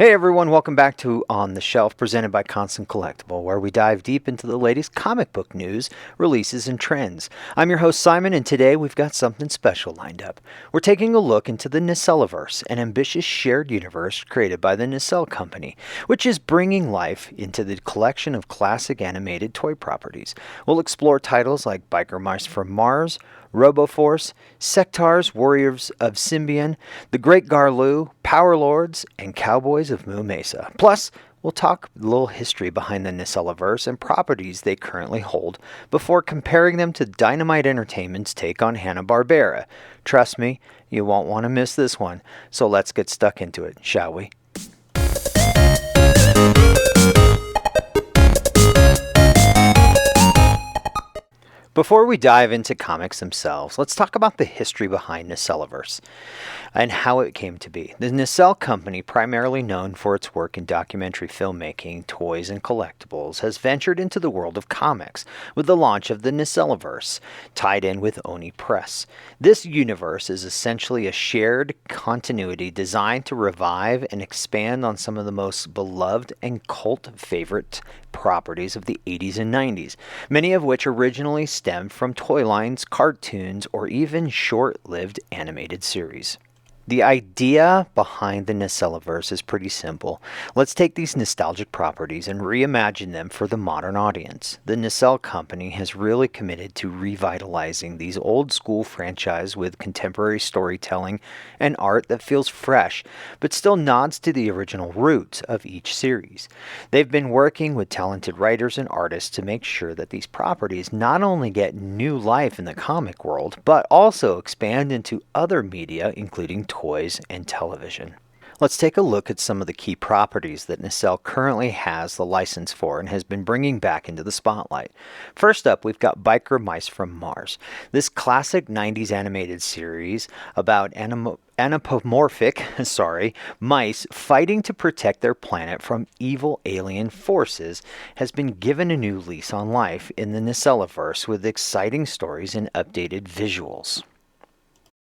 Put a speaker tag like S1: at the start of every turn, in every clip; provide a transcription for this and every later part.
S1: Hey everyone, welcome back to On the Shelf, presented by Constant Collectible, where we dive deep into the latest comic book news, releases, and trends. I'm your host Simon, and today we've got something special lined up. We're taking a look into the Nacelleverse, an ambitious shared universe created by the Nacelle company, which is bringing life into the collection of classic animated toy properties. We'll explore titles like Biker Mice from Mars, RoboForce, Sectars, Warriors of Symbion, The Great Garloo, Power Lords, and Cowboys of Moo Mesa. Plus, we'll talk a little history behind the Nacelleverse and properties they currently hold before comparing them to Dynamite Entertainment's take on Hanna-Barbera. Trust me, you won't want to miss this one. So let's get stuck into it, shall we? Before we dive into comics themselves, let's talk about the history behind Nacelleverse and how it came to be. The Nacelle company, primarily known for its work in documentary filmmaking, toys, and collectibles, has ventured into the world of comics with the launch of the Nacelleverse, tied in with Oni Press. This universe is essentially a shared continuity designed to revive and expand on some of the most beloved and cult favorite properties of the 80s and 90s, many of which originally stemmed from toy lines, cartoons, or even short-lived animated series. The idea behind the Nacelleverse is pretty simple. Let's take these nostalgic properties and reimagine them for the modern audience. The Nacelle company has really committed to revitalizing these old school franchises with contemporary storytelling and art that feels fresh, but still nods to the original roots of each series. They've been working with talented writers and artists to make sure that these properties not only get new life in the comic world, but also expand into other media, including toys and television. Let's take a look at some of the key properties that Nacelle currently has the license for and has been bringing back into the spotlight. First up, we've got Biker Mice from Mars. This classic 90s animated series about anthropomorphic mice fighting to protect their planet from evil alien forces has been given a new lease on life in the Nacelleverse with exciting stories and updated visuals.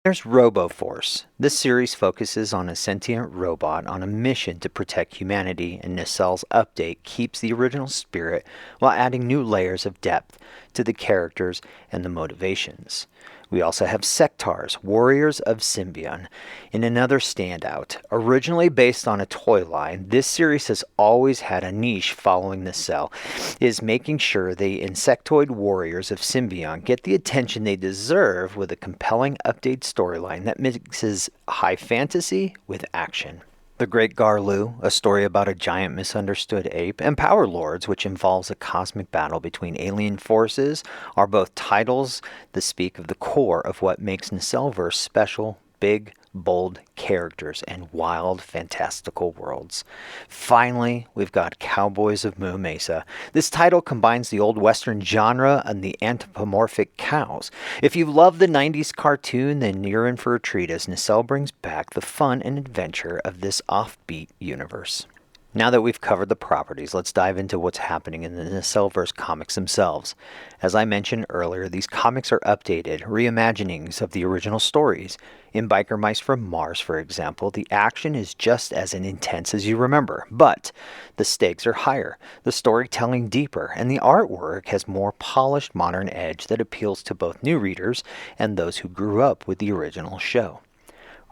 S1: There's RoboForce. This series focuses on a sentient robot on a mission to protect humanity, and Nacelle's update keeps the original spirit while adding new layers of depth to the characters and the motivations. We also have Sectars, Warriors of Symbion, in another standout. Originally based on a toy line, this series has always had a niche following Nacelle, is making sure the insectoid warriors of Symbion get the attention they deserve with a compelling updated storyline that mixes high fantasy with action. The Great Garloo, a story about a giant misunderstood ape, and Power Lords, which involves a cosmic battle between alien forces, are both titles that speak of the core of what makes Nacelleverse special: big, bold characters and wild, fantastical worlds. Finally, we've got Cowboys of Moo Mesa. This title combines the old western genre and the anthropomorphic cows. If you love the 90s cartoon, then you're in for a treat as Nacelle brings back the fun and adventure of this offbeat universe. Now that we've covered the properties, let's dive into what's happening in the Nacelleverse comics themselves. As I mentioned earlier, these comics are updated, reimaginings of the original stories. In Biker Mice from Mars, for example, the action is just as intense as you remember, but the stakes are higher, the storytelling deeper, and the artwork has more polished modern edge that appeals to both new readers and those who grew up with the original show.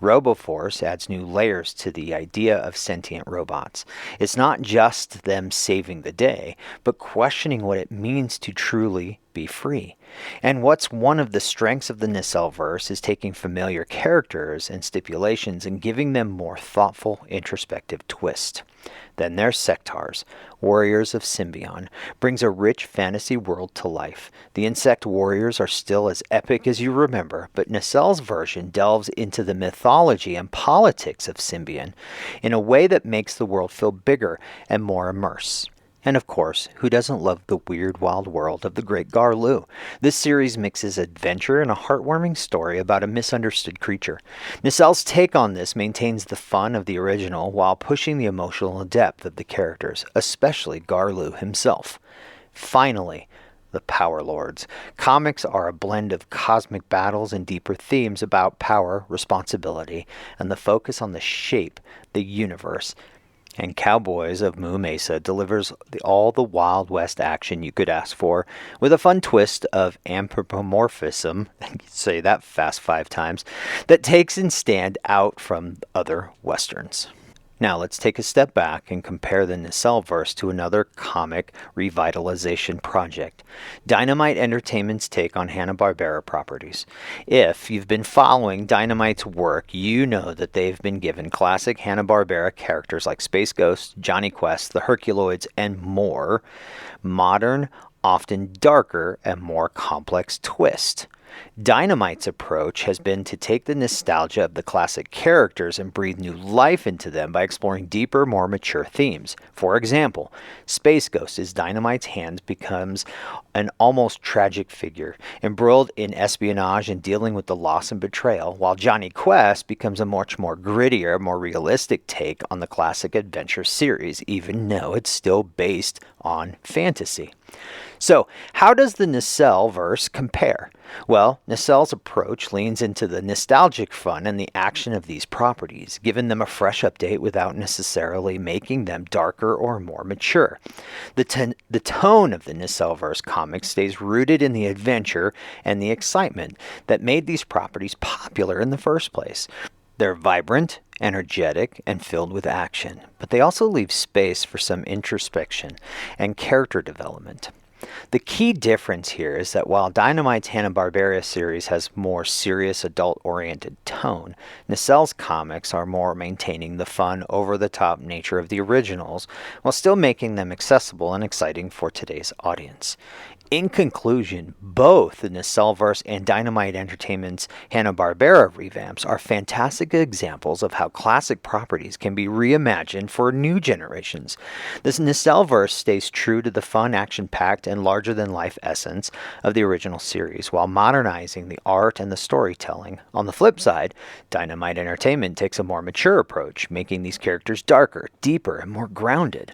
S1: RoboForce adds new layers to the idea of sentient robots. It's not just them saving the day, but questioning what it means to truly be free. And what's one of the strengths of the Nacelleverse is taking familiar characters and stipulations and giving them more thoughtful, introspective twist. Then there's Sectars, Warriors of Symbion, brings a rich fantasy world to life. The insect warriors are still as epic as you remember, but Nacelle's version delves into the mythology and politics of Symbion in a way that makes the world feel bigger and more immersive. And of course, who doesn't love the weird, wild world of the Great Garloo? This series mixes adventure and a heartwarming story about a misunderstood creature. Nacelle's take on this maintains the fun of the original while pushing the emotional depth of the characters, especially Garloo himself. Finally, the Power Lords. Comics are a blend of cosmic battles and deeper themes about power, responsibility, and the focus on the shape, the universe, And Cowboys of Moo Mesa delivers all the Wild West action you could ask for, with a fun twist of anthropomorphism, say that fast 5 times, that takes and stand out from other westerns. Now let's take a step back and compare the Nacelleverse to another comic revitalization project, Dynamite Entertainment's take on Hanna-Barbera properties. If you've been following Dynamite's work, you know that they've been given classic Hanna-Barbera characters like Space Ghost, Johnny Quest, the Herculoids, and more, modern, often darker, and more complex twist. Dynamite's approach has been to take the nostalgia of the classic characters and breathe new life into them by exploring deeper, more mature themes. For example, Space Ghost, as Dynamite's hands, becomes an almost tragic figure, embroiled in espionage and dealing with the loss and betrayal, while Johnny Quest becomes a much more grittier, more realistic take on the classic adventure series, even though it's still based on fantasy. So, how does the Nacelleverse compare? Well, Nacelle's approach leans into the nostalgic fun and the action of these properties, giving them a fresh update without necessarily making them darker or more mature. The tone of the Nacelleverse comics stays rooted in the adventure and the excitement that made these properties popular in the first place. They're vibrant, energetic, and filled with action, but they also leave space for some introspection and character development. The key difference here is that while Dynamite's Hanna-Barbera series has more serious adult-oriented tone, Nacelle's comics are more maintaining the fun, over-the-top nature of the originals, while still making them accessible and exciting for today's audience. In conclusion, both the Nacelleverse and Dynamite Entertainment's Hanna-Barbera revamps are fantastic examples of how classic properties can be reimagined for new generations. This Nacelleverse stays true to the fun, action-packed, and larger-than-life essence of the original series, while modernizing the art and the storytelling. On the flip side, Dynamite Entertainment takes a more mature approach, making these characters darker, deeper, and more grounded.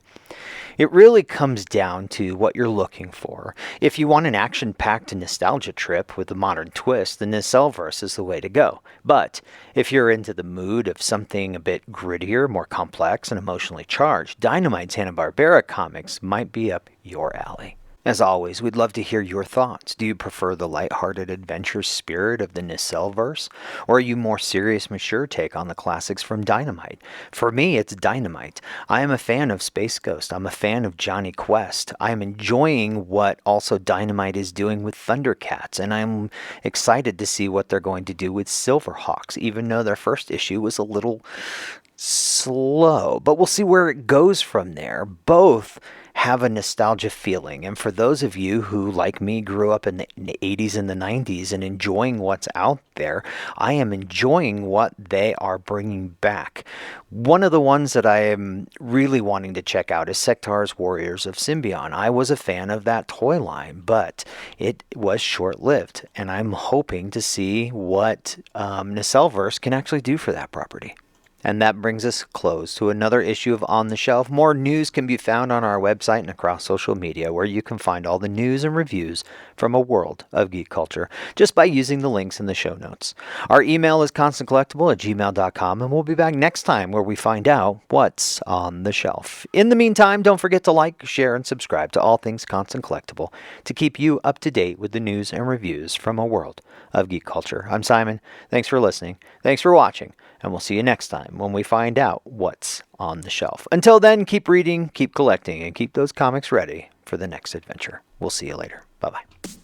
S1: It really comes down to what you're looking for. If you want an action-packed nostalgia trip with a modern twist, the Nacelleverse is the way to go. But if you're into the mood of something a bit grittier, more complex, and emotionally charged, Dynamite's Hanna-Barbera comics might be up your alley. As always, we'd love to hear your thoughts. Do you prefer the lighthearted adventure spirit of the Nacelleverse? Or are you more serious, mature take on the classics from Dynamite? For me, it's Dynamite. I am a fan of Space Ghost. I'm a fan of Johnny Quest. I am enjoying what also Dynamite is doing with Thundercats, and I'm excited to see what they're going to do with Silverhawks, even though their first issue was a little slow. But we'll see where it goes from there. Both have a nostalgia feeling, and for those of you who, like me, grew up in the 80s and the 90s and enjoying what's out there, I am enjoying what they are bringing back. One of the ones that I am really wanting to check out is Sektar's Warriors of Symbion. I was a fan of that toy line, but it was short-lived, and I'm hoping to see what Nacelleverse can actually do for that property. And that brings us close to another issue of On the Shelf. More news can be found on our website and across social media, where you can find all the news and reviews from a world of geek culture just by using the links in the show notes. Our email is constantcollectible@gmail.com, and we'll be back next time where we find out what's on the shelf. In the meantime, don't forget to like, share, and subscribe to all things Constant Collectible to keep you up to date with the news and reviews from a world of geek culture. I'm Simon. Thanks for listening. Thanks for watching. And we'll see you next time when we find out what's on the shelf. Until then, keep reading, keep collecting, and keep those comics ready for the next adventure. We'll see you later. Bye-bye.